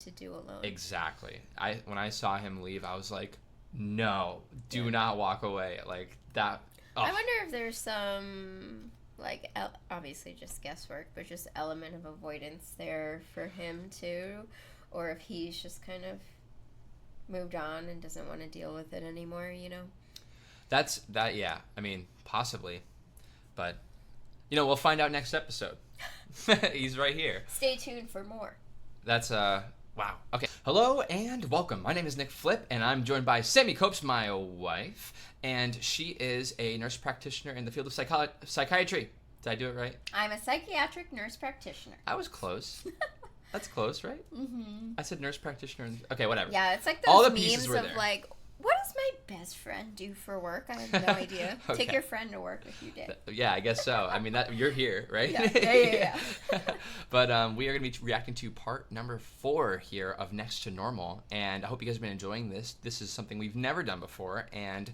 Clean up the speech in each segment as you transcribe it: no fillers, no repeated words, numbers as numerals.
to do alone. Exactly. When I saw him leave, I was like, no, do not walk away. Like that. Oh. I wonder if there's some, like, obviously just guesswork, but just element of avoidance there for him too, or if he's just kind of moved on and doesn't want to deal with it anymore, you know? Yeah. I mean, possibly. But, we'll find out next episode. He's right here. Stay tuned for more. That's, wow. Okay. Hello and welcome. My name is Nick Flip, and I'm joined by Sammy Copes, my wife, and she is a nurse practitioner in the field of psychiatry. Did I do it right? I'm a psychiatric nurse practitioner. I was close. That's close, right? Mm-hmm. I said nurse practitioner. Okay, whatever. Yeah, it's like those all the memes pieces were of there. like, what does my best friend do for work? I have no idea. Okay. Take your friend to work if you did. Yeah, I guess so. I mean, you're here, right? Yeah. But we are going to be reacting to part number 4 here of Next to Normal, and I hope you guys have been enjoying this. This is something we've never done before, and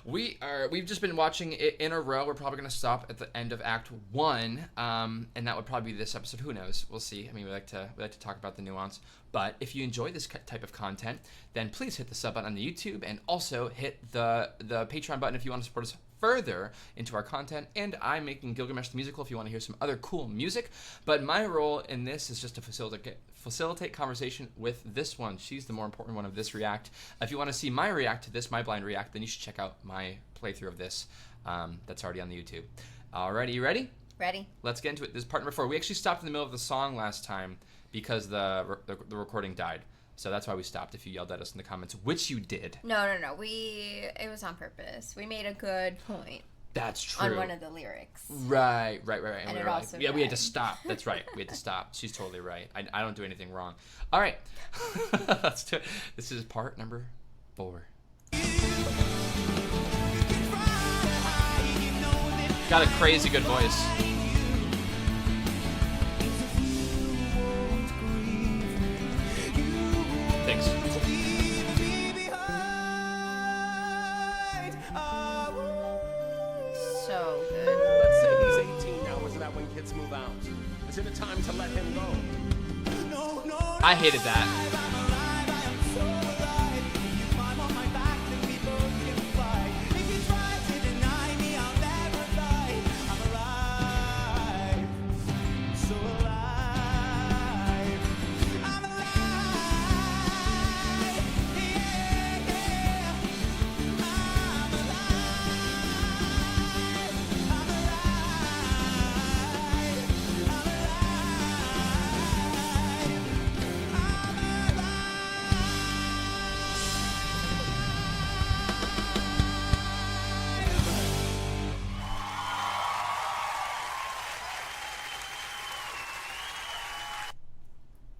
we've just been watching it in a row. We're probably going to stop at the end of Act 1, and that would probably be this episode. Who knows? We'll see. I mean, we like to talk about the nuance. But if you enjoy this type of content, then please hit the sub button on the YouTube and also hit the Patreon button if you want to support us further into our content. And I'm making Gilgamesh the Musical if you want to hear some other cool music. But my role in this is just to facilitate conversation with this one. She's the more important one of this react. If you want to see my react to this, my blind react, then you should check out my playthrough of this that's already on the YouTube. Alrighty, you ready? Ready. Let's get into it. This is part number 4. We actually stopped in the middle of the song last time because the recording died. So that's why we stopped if you yelled at us in the comments, which you did. No. It was on purpose. We made a good point. That's true. On one of the lyrics. Right. And we it were also we had died. to stop. That's right. We had to stop. She's totally right. I don't do anything wrong. All right. Let's do it. This is part number 4. Got a crazy good voice. Thanks. So good. Let's say he's 18 now. Isn't that when kids move out? Is it a time to let him go? I hated that.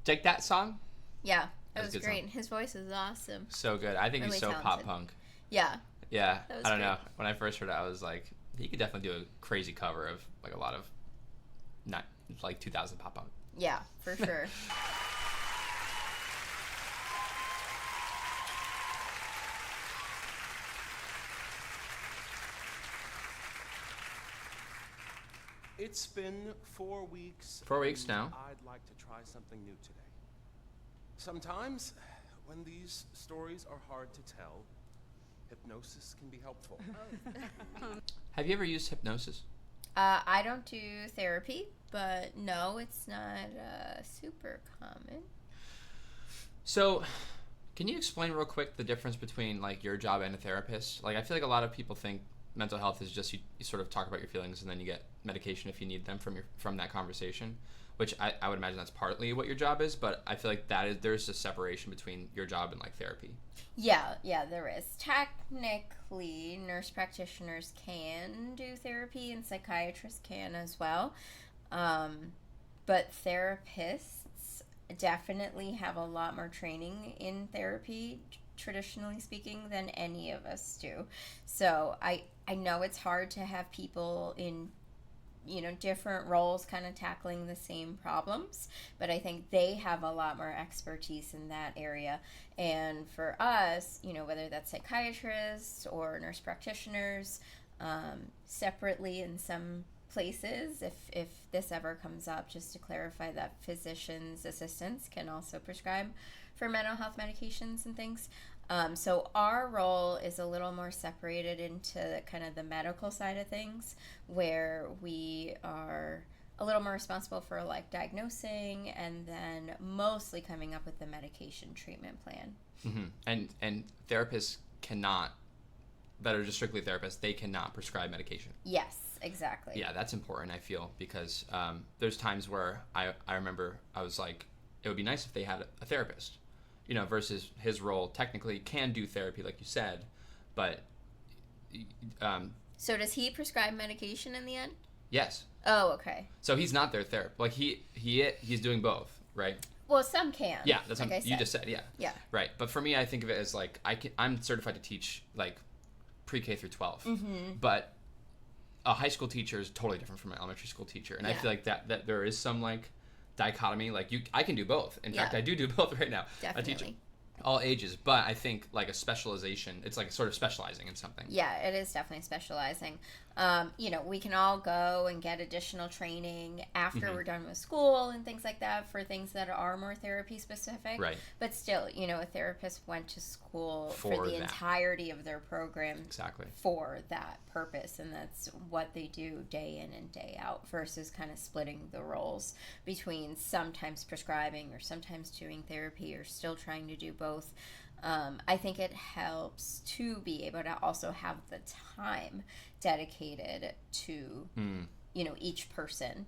Like that song? Yeah, it was was a good great. song. His voice is awesome. So good. I think Really he's so talented. pop punk. Yeah. Yeah. That was I don't great. know. When I first heard it, I was like, he could definitely do a crazy cover of like a lot of not like 2000 pop punk. Yeah, for sure. It's been 4 weeks. 4 weeks and now. I'd like to try something new today. Sometimes, when these stories are hard to tell, hypnosis can be helpful. Have you ever used hypnosis? I don't do therapy, but no, it's not super common. So, can you explain real quick the difference between like your job and a therapist? Like, I feel like a lot of people think mental health is just you sort of talk about your feelings and then you get medication if you need them from that conversation, which I would imagine that's partly what your job is, but I feel like there's a separation between your job and like therapy. Yeah, there is. Technically, nurse practitioners can do therapy and psychiatrists can as well. But therapists definitely have a lot more training in therapy, traditionally speaking, than any of us do. So I know it's hard to have people in different roles kind of tackling the same problems, but I think they have a lot more expertise in that area. And for us, whether that's psychiatrists or nurse practitioners, separately in some places, if this ever comes up, just to clarify that physician's assistants can also prescribe for mental health medications and things. So our role is a little more separated into kind of the medical side of things, where we are a little more responsible for like diagnosing and then mostly coming up with the medication treatment plan. And therapists cannot, that are just strictly therapists, they cannot prescribe medication. Yes, exactly. Yeah, that's important, I feel, because there's times where I remember I was like, it would be nice if they had a therapist, you know, versus his role technically can do therapy, like you said, but... So does he prescribe medication in the end? Yes. Oh, okay. So he's not their therapist. Like, he's doing both, right? Well, some can. Yeah, that's like what you just said, yeah. Yeah. Right, but for me, I think of it as, like, I'm certified to teach, like, pre-K through 12. But a high school teacher is totally different from an elementary school teacher. And I feel like that there is some, like, dichotomy. Like, I can do both. In fact, I do both right now. Definitely. I teach all ages, but I think, like, a specialization, it's like sort of specializing in something. Yeah, it is definitely specializing. You know, we can all go and get additional training after we're done with school and things like that for things that are more therapy specific. Right. But still, you know, a therapist went to school For the that. entirety of their program Exactly. for that purpose, and that's what they do day in and day out, versus kind of splitting the roles between sometimes prescribing or sometimes doing therapy or still trying to do both. I think it helps to be able to also have the time dedicated to, you know, each person.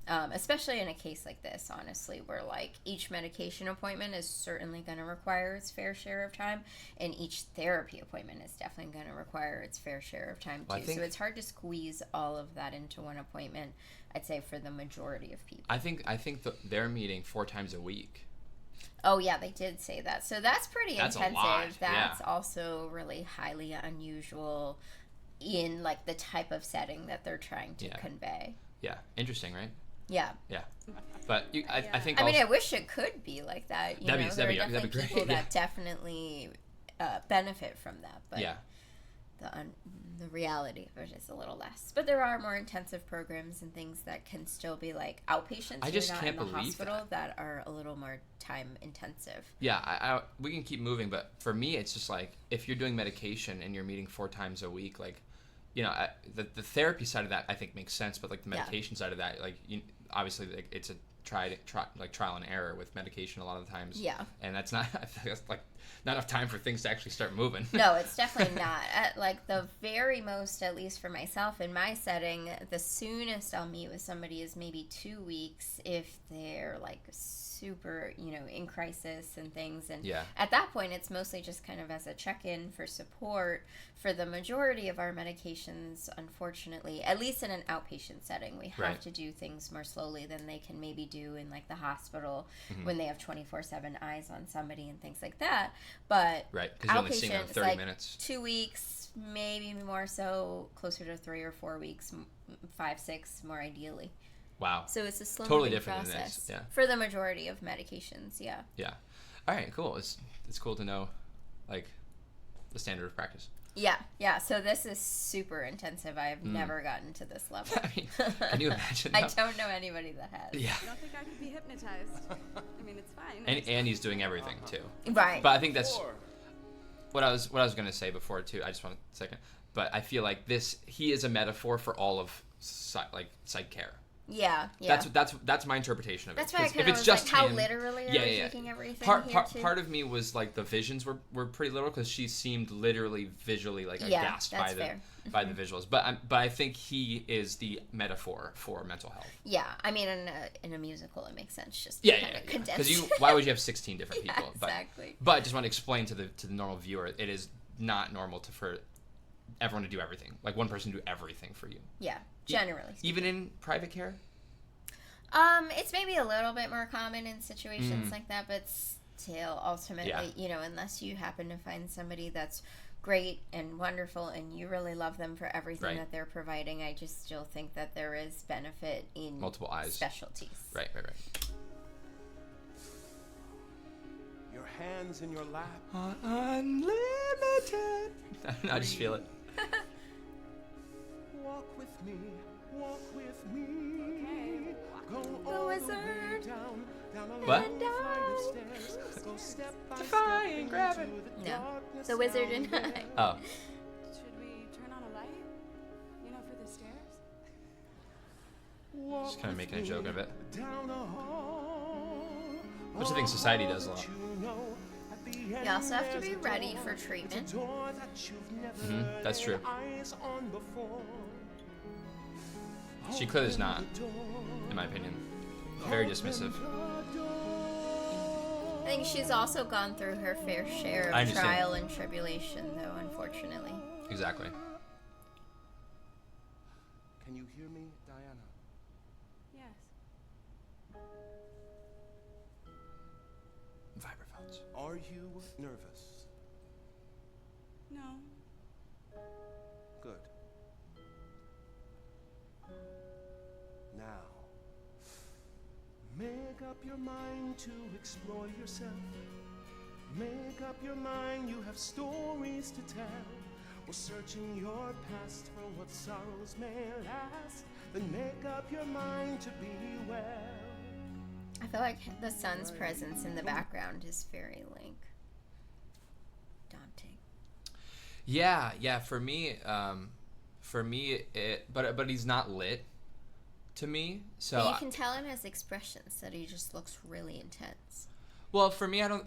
Especially in a case like this, honestly, where like each medication appointment is certainly going to require its fair share of time, and each therapy appointment is definitely going to require its fair share of time too. So it's hard to squeeze all of that into one appointment, I'd say, for the majority of people. I think they're meeting 4 times a week. Oh yeah, they did say that. So that's pretty intensive. A lot. That's also really highly unusual in like the type of setting that they're trying to convey. Yeah, interesting, right? Yeah. Yeah, but I think. I mean, I wish it could be like that. You know, there are definitely that'd be great. people that definitely benefit from that, but the reality of it is a little less. But there are more intensive programs and things that can still be like outpatients. I just not can't in the believe hospital that are a little more time intensive. Yeah, we can keep moving, but for me, it's just like if you're doing medication and you're meeting 4 times a week, like, you know, the therapy side of that I think makes sense, but like the medication side of that, like, obviously, like, it's a trial and error with medication a lot of the times. Yeah. And that's not, I think that's like not enough time for things to actually start moving. No, it's definitely not. At like the very most, at least for myself in my setting, the soonest I'll meet with somebody is maybe 2 weeks if they're like super, you know, in crisis and things. And at that point, it's mostly just kind of as a check-in for support. For the majority of our medications, unfortunately, at least in an outpatient setting, we have to do things more slowly than they can maybe do in like the hospital when they have 24/7 eyes on somebody and things like that. But because you're only seeing them 30 like minutes. 2 weeks, maybe more so, closer to 3 or 4 weeks, 5, 6 more ideally. Wow. So it's a slow totally different process than this. for the majority of medications. Yeah. All right, cool. It's cool to know, like, the standard of practice. Yeah. So this is super intensive. I have never gotten to this level. I mean, can you imagine? I don't know anybody that has. Yeah. I don't think I could be hypnotized. I mean, it's fine. And Andy's doing everything too. Right. But I think that's what I was going to say before too. I just want a second. But I feel like he is a metaphor for all of psych care. Yeah. That's my interpretation of it. That's why I kind of was just like, how him, literally are we taking everything part of me was like the visions were pretty literal because she seemed literally visually like aghast by the visuals. But I think he is the metaphor for mental health. Yeah, I mean in a musical it makes sense just condensed. Because why would you have 16 different people? Exactly. But I just want to explain to the normal viewer, it is not normal for everyone to do everything. Like one person do everything for you. Yeah. Generally speaking. Even in private care? It's maybe a little bit more common in situations like that, but still, ultimately, you know, unless you happen to find somebody that's great and wonderful and you really love them for everything that they're providing, I just still think that there is benefit in multiple eyes specialties. Right. Your hands in your lap. Unlimited. I just feel it. Walk with me, walk with me. Okay. Go The all the way wizard. down a What? long flight of stairs. Go step by Defying step into gravity. the No. darkness The Wizard down and I. there. Oh. Should we turn on a light? You know, for the stairs? Walk Just kind of with making a joke me of it. down a hall. Which I think society does a lot. You also have to be ready for treatment. That's true. She clearly is not, in my opinion. Very dismissive. I think she's also gone through her fair share I of understand. trial and tribulation, though, unfortunately. Exactly. Can you hear me, Diana? Yes. Vibraphones. Are you nervous? No. Good. Now, make up your mind to explore yourself. Make up your mind, you have stories to tell. We're searching your past for what sorrows may last. Then make up your mind to be well. I feel like the sun's presence in the background is very, like, daunting. Yeah. For me, but he's not lit to me. So But you can tell in his expressions that he just looks really intense. well, for me, I don't.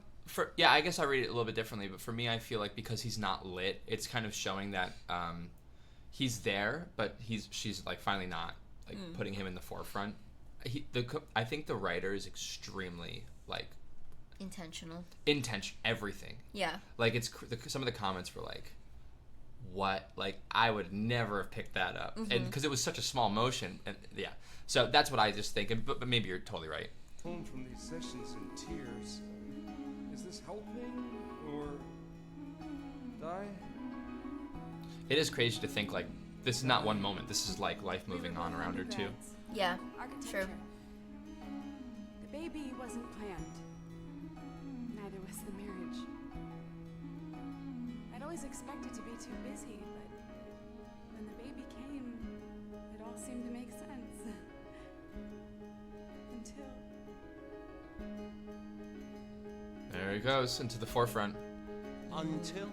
I guess I read it a little bit differently. But for me, I feel like because he's not lit, it's kind of showing that he's there, but she's like finally not like putting him in the forefront. I think the writer is extremely like Intentional. everything. Yeah. Like some of the comments were like, what? Like I would never have picked that up, and because it was such a small motion, and yeah. So that's what I just think. But maybe you're totally right. Home from these sessions in tears. Is this helping or die? It is crazy to think like this is not one moment. This is like life moving on around her too. Undergrads. Yeah. Architecture. True. The baby wasn't planned. Neither was the marriage. I'd always expected to be too busy, but when the baby came, it all seemed to make sense. Until There he goes into the forefront. Until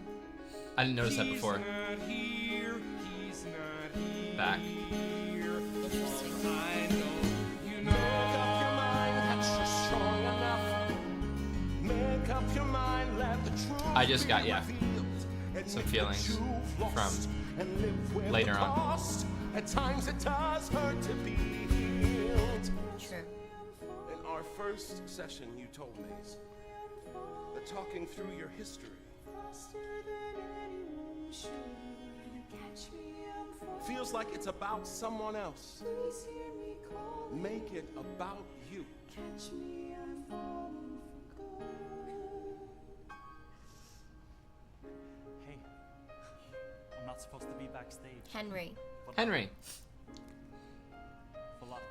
I didn't notice that before. Not here, he's not here. Back. Interesting. I know, you make up your mind that you're strong enough. Make up your mind, let the truth I just got, be yeah, revealed. Admit some that feelings you've lost from and live with later the on. cost. At times it does hurt to be healed. True. In our first session, you told me that talking through your history feels like it's about someone else. Make it about you. Hey, I'm not supposed to be backstage. Henry. but Henry. For luck.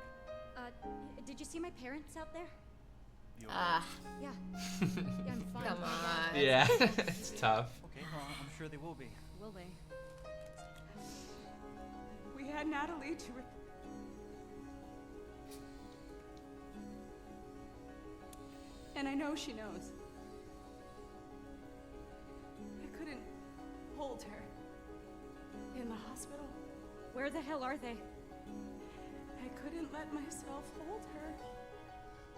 Did you see my parents out there? You Ah, Yeah. Yeah, I'm fine. come on. Yeah, it's tough. Okay, well, I'm sure they will be. Will they? we had Natalie to and I know she knows. I couldn't hold her in the hospital. Where the hell are they? I couldn't let myself hold her.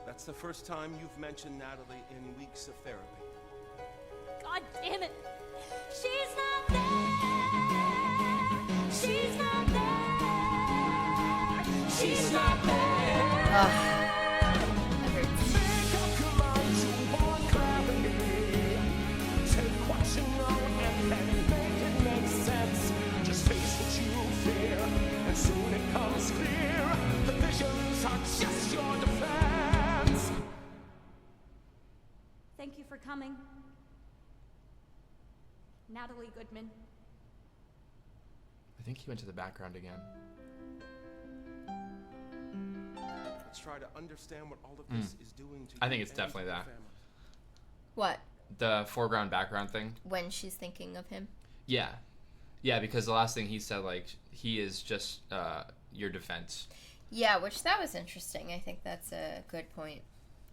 That's the first time you've mentioned Natalie in weeks of therapy. God damn it! She's not there! She's not there! She's not there! That hurts. Make up your mind to want clarity. Take what you know and then make it make sense. Just face what you fear, and soon it comes clear. The visions are just your defense. Thank you for coming. Natalie Goodman. I think he went to the background again. Let's try to understand what all of this is doing to you. I think it's and definitely your that. family. What? The foreground background thing. When she's thinking of him? Yeah, because the last thing he said, like, he is just your defense. Yeah, which that was interesting. I think that's a good point,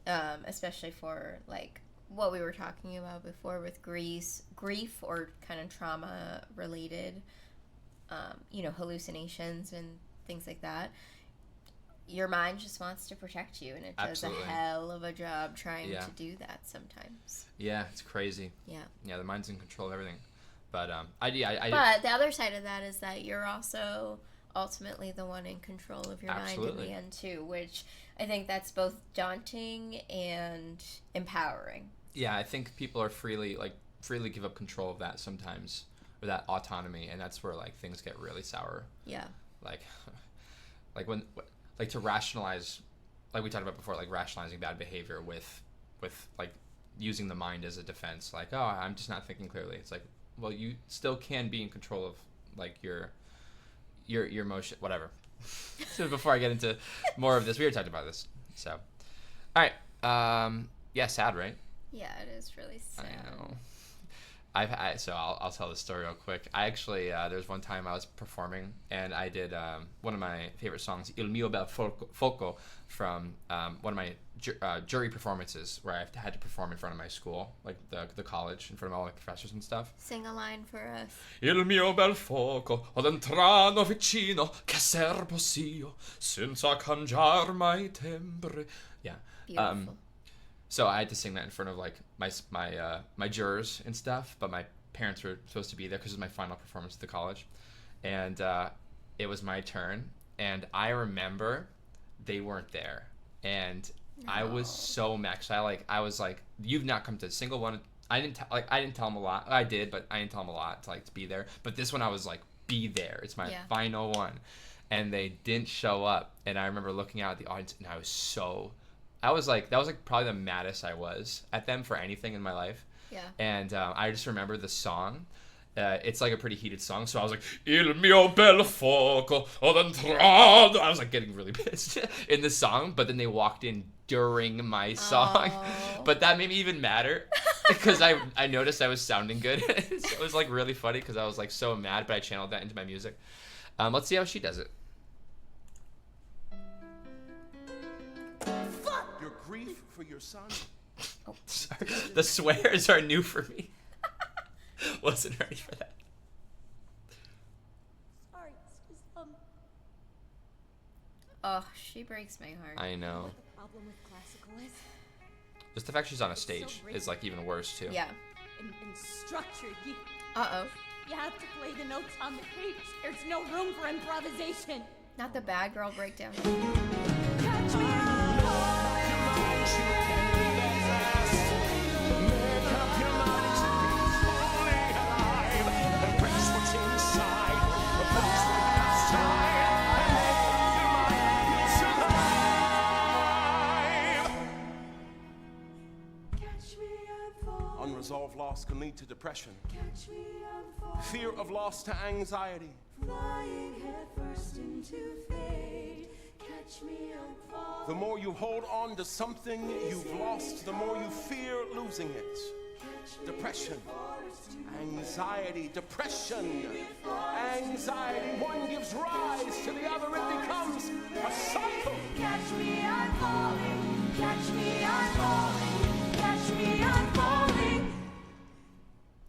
especially for like what we were talking about before with grief or kind of trauma related, hallucinations and things like that. Your mind just wants to protect you, and it does Absolutely. a hell of a job trying Yeah. to do that sometimes. Yeah, it's crazy. Yeah. Yeah, the mind's in control of everything. But But the other side of that is that you're also ultimately the one in control of your mind in Absolutely. the end too, which I think that's both daunting and empowering. yeah, I think people are freely give up control of that sometimes, or that autonomy, and that's where like things get really sour. Yeah. Like like when like to rationalize, like we talked about before, like rationalizing bad behavior with like using the mind as a defense, like, oh, I'm just not thinking clearly. It's like, well, you still can be in control of like your emotion, whatever. So before I get into more of this, we already talked about this. So all right, yeah, sad, right? Yeah, it is really sad. I know. So I'll tell the story real quick. I actually there's one time I was performing and I did one of my favorite songs, Il mio bel foco, from one of my jury performances where I had to perform in front of my school, like the college, in front of all the professors and stuff. Sing a line for us. Il mio bel fuoco ad entrano vicino che serbo io senza cangiar mai timbre. Yeah. Beautiful. So I had to sing that in front of like my jurors and stuff, but my parents were supposed to be there because it was my final performance at the college, and it was my turn, and I remember they weren't there, and I was so mad. 'Cause I was like, you've not come to a single one. I didn't tell them a lot. I did, but I didn't tell them a lot to be there. But this one I was like, be there. It's my final one, and they didn't show up. And I remember looking out at the audience, and that was like probably the maddest I was at them for anything in my life. Yeah. And I just remember the song. It's like a pretty heated song, so I was like, Il mio bel fuoco ad entrado. I was like getting really pissed in the song, but then they walked in during my song. Oh. But that made me even madder because I noticed I was sounding good. So it was like really funny because I was like so mad, but I channeled that into my music. Let's see how she does it. Your grief for your son. Oh, sorry. The swears are new for me. Wasn't ready for that. Sorry, it's just, Oh, she breaks my heart. I know. what the problem with classical is? Just the fact she's on a stage is like even worse too. Yeah. In structure, you Uh-oh. have to play the notes on the page. There's no room for improvisation. Not the bad girl breakdown. Catch me out. Make up your mind to be fully alive. Embrace what's inside. Replace the past time. And make up your mind you'll survive. Catch me, I'm falling. Unresolved loss can lead to depression. Catch me, I'm falling. Fear of loss to anxiety. Flying head first into fade. Catch me, I'm falling. The more you hold on to something you've lost, the more you fear losing it. Depression, anxiety, depression, anxiety. One gives rise to the other. It becomes a cycle. Catch me, I'm falling. Catch me, I'm falling. Catch me, I'm falling.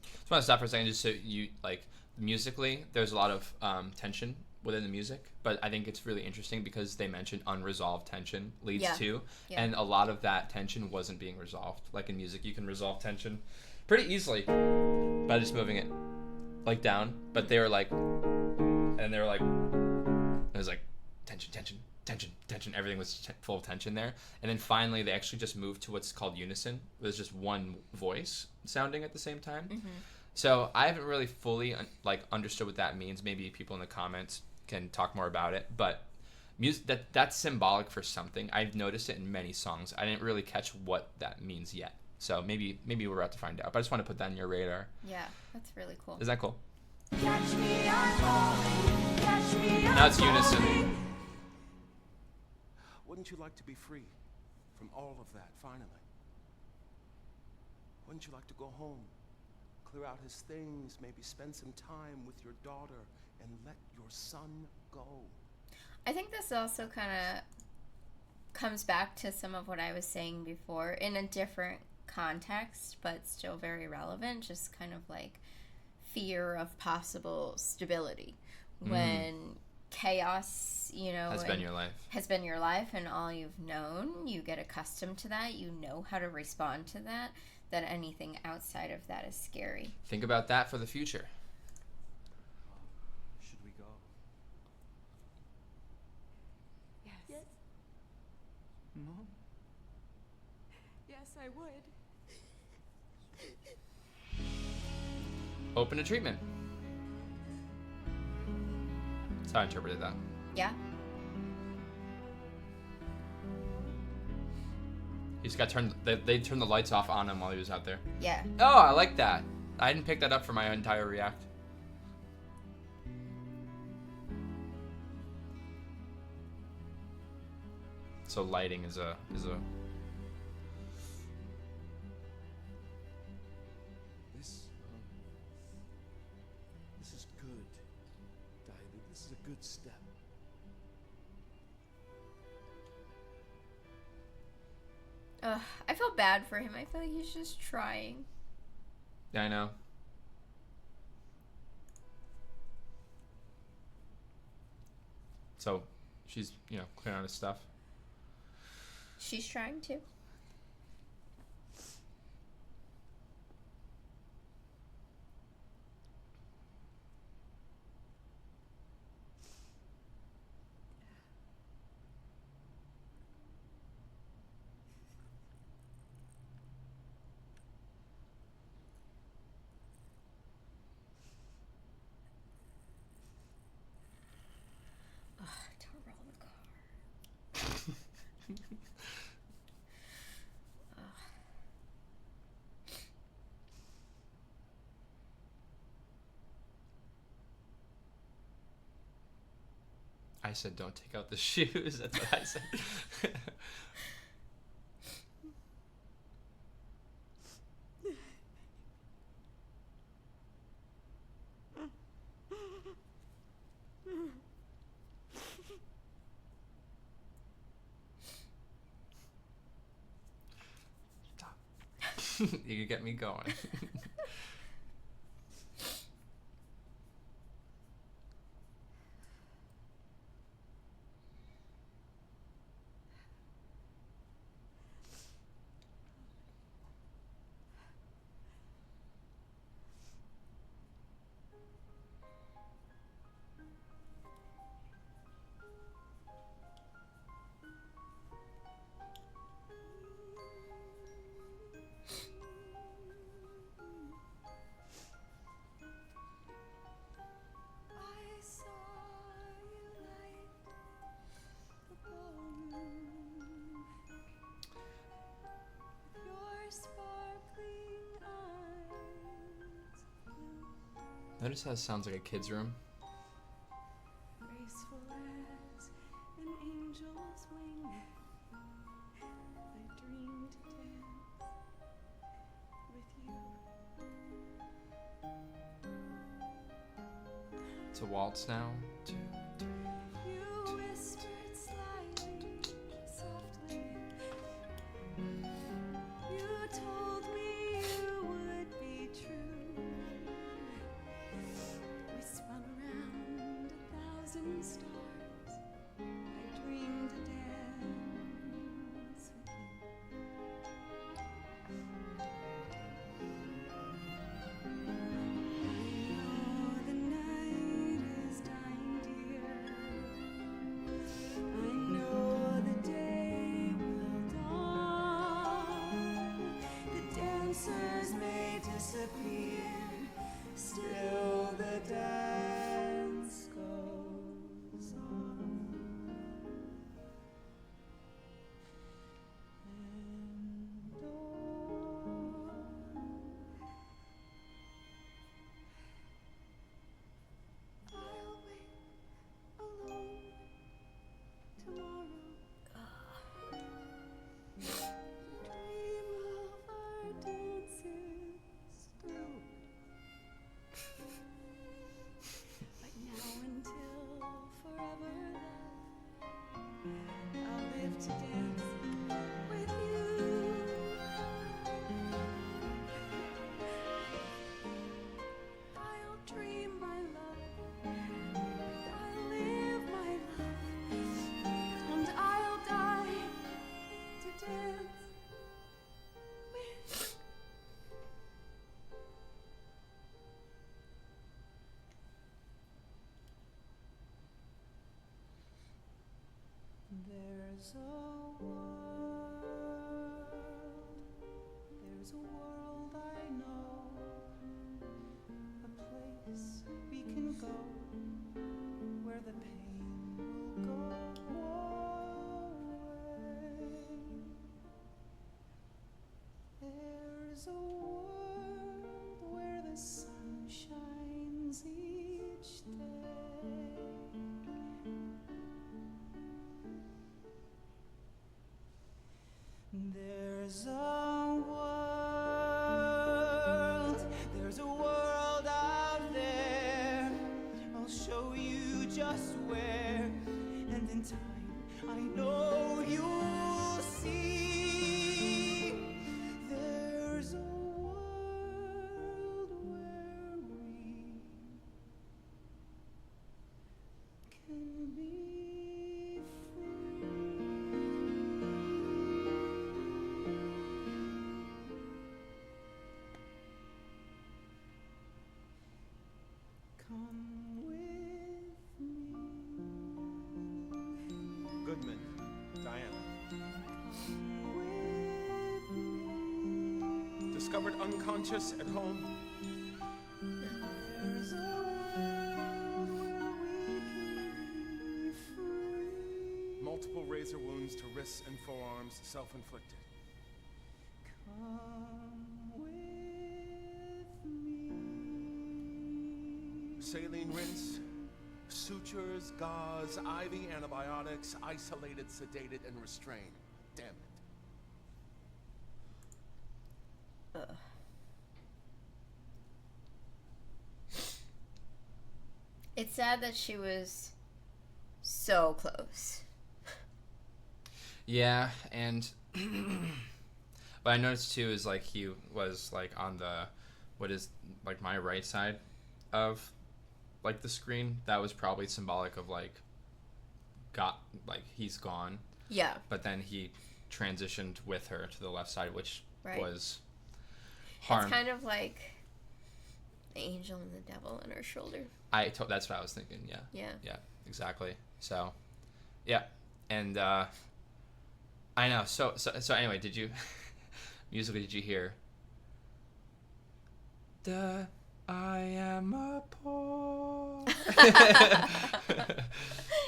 Just want to stop for a second, just so you like musically. There's a lot of tension within the music, but I think it's really interesting because they mentioned unresolved tension leads to, and a lot of that tension wasn't being resolved. Like in music, you can resolve tension pretty easily by just moving it like down. But they were like, and they were like, it was like tension, tension, tension, tension. Everything was full of tension there, and then finally they actually just moved to what's called unison. There's just one voice sounding at the same time. Mm-hmm. So I haven't really fully understood what that means. Maybe people in the comments can talk more about it. But that's symbolic for something. I've noticed it in many songs. I didn't really catch what that means yet. So maybe we're about to find out. But I just want to put that in your radar. Yeah, that's really cool. Is that cool? Catch me, I'm falling. Catch me, I'm Now it's unison. Wouldn't you like to be free from all of that finally? Wouldn't you like to go home, clear out his things, maybe spend some time with your daughter, and let your son go? I think this also kind of comes back to some of what I was saying before in a different context, but still very relevant. Just kind of like fear of possible stability when chaos, Has been your life. has been your life and all you've known. You get accustomed to that. You know how to respond to that. That anything outside of that is scary. Think about that for the future. Should we go? Yes. Mom? Yes, I would. Open to treatment. That's how I interpreted that. Yeah. He's got turned. They turned the lights off on him while he was out there. Yeah. Oh, I like that. I didn't pick that up for my entire react. So lighting is a. This is good, Diley. This is a good step. I feel bad for him. I feel like he's just trying. Yeah, I know. So, she's clearing out his stuff. She's trying to. To roll the car. I said, don't take out the shoes. That's what I said. Stop. You get me going. I saw you light the ballroom with your sparkling eyes blue, Notice how it sounds like a kid's room? graceful as an angel's wing. I dreamed to dance with you. It's a waltz now. You whispered slyly, softly. You told me you would be true. We spun around 1,000 stars. I dreamed to dance with you. I know the night is dying, dear. I know the day will dawn. The dancers may disappear, still the dance goes on. And on. I'll wait alone tomorrow. Dream of our dances through. in time. I know you'll see. There's a world where we can be free. Come with me. Goodman, Diana. Discovered unconscious at home. There's a world where we can be free. Multiple razor wounds to wrists and forearms, self-inflicted. Come with me. Saline rinse, sutures, gauze, IV antibiotics, isolated, sedated, and restrained. Damn it. Ugh. It's sad that she was so close. Yeah, and what I noticed too is like he was like on the what is like my right side of like the screen. That was probably symbolic of like he's gone. Yeah. But then he transitioned with her to the left side, which Right. was harm. It's kind of like the angel and the devil on her shoulder. That's what I was thinking. Yeah. Yeah. Yeah. Exactly. So, yeah, and I know. So anyway, did you musically? Did you hear? I am a poor.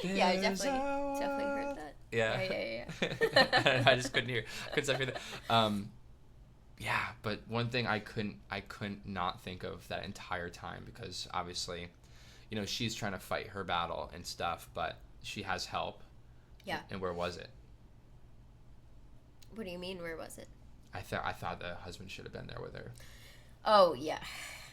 Yeah, I definitely heard that. Yeah. Yeah. I just couldn't stop hearing that. Yeah, but one thing I couldn't not think of that entire time, because obviously, you know, she's trying to fight her battle and stuff, but she has help. Yeah. And where was it? What do you mean? Where was it? I thought the husband should have been there with her. Oh yeah.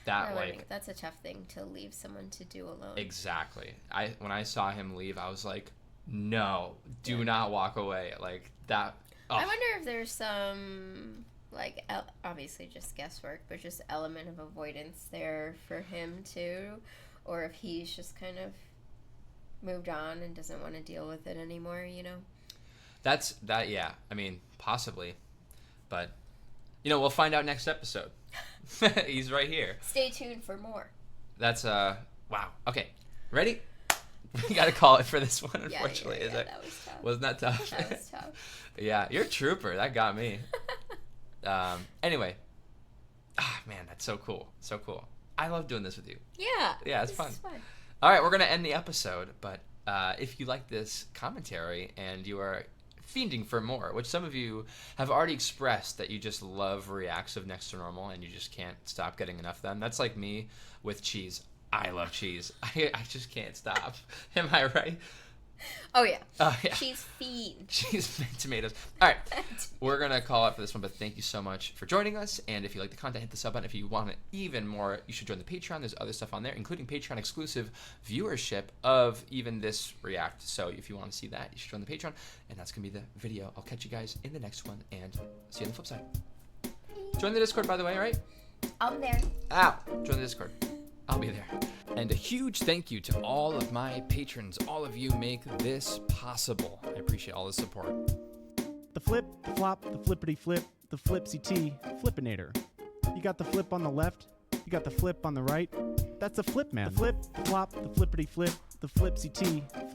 That No, I like mean, that's a tough thing to leave someone to do alone. exactly. When I saw him leave, I was like, no, do not walk away like that. I wonder if there's some like obviously just guesswork, but just element of avoidance there for him too, or if he's just kind of moved on and doesn't want to deal with it anymore, you know. Yeah, I mean, possibly, but you know, we'll find out next episode. He's right here. Stay tuned for more. That's wow. Okay, ready? We gotta call it for this one. Unfortunately, yeah, that was tough. Wasn't that tough? That was tough. Yeah, you're a trooper. That got me. Anyway, man, that's so cool. So cool. I love doing this with you. Yeah, it's fun. Is fun. All right, we're gonna end the episode, but if you like this commentary and you are fiending for more, which some of you have already expressed that you just love reacts of Next to Normal and you just can't stop getting enough of them. That's like me with cheese. I love cheese. I just can't stop. Am I right? Oh yeah. Yeah. Cheese fiend. Cheese and tomatoes. All right, we're gonna call it for this one, but thank you so much for joining us. And if you like the content, hit the sub button. If you want it even more, you should join the Patreon. There's other stuff on there, including Patreon exclusive viewership of even this react. So if you want to see that, you should join the Patreon, and that's gonna be the video. I'll catch you guys in the next one, and see you on the flip side. Join the Discord, by the way. All right? I'm there. Join the Discord. I'll be there. And a huge thank you to all of my patrons. All of you make this possible. I appreciate all the support. The flip, the flop, the flippity flip, the flipsy T, Flippinator. You got the flip on the left, you got the flip on the right. That's a flip, man. The flip, the flop, the flippity flip, the flipsy T, Flip.